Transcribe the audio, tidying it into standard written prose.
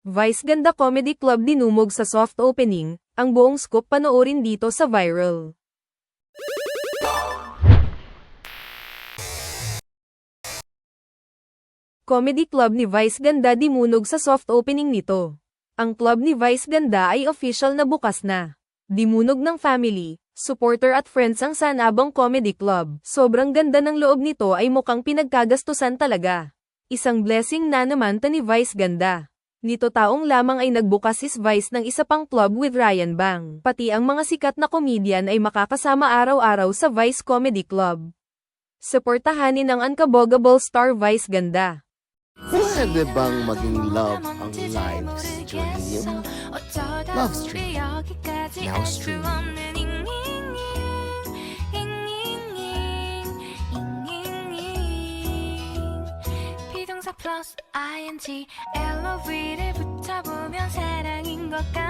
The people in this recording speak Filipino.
Vice Ganda Comedy Club dinumog sa soft opening, ang buong scoop panoorin dito sa Viral. Comedy Club ni Vice Ganda dimunog sa soft opening nito. Ang club ni Vice Ganda ay official na bukas na. Dimunog ng family, supporter at friends ang Sanabang Comedy Club. Sobrang ganda ng loob nito ay mukhang pinagkagastusan talaga. Isang blessing na naman ta ni Vice Ganda. Nito taong lamang ay nagbukas si Vice ng isa pang club with Ryan Bang. Pati ang mga sikat na komedyan ay makakasama araw-araw sa Vice Comedy Club. Suportahanin ang unkabogable star Vice Ganda. Pwede bang maging love ang live stream? Love stream. Now stream. 비동사 플러스 ing LOV를 붙여보면 사랑인 것 같아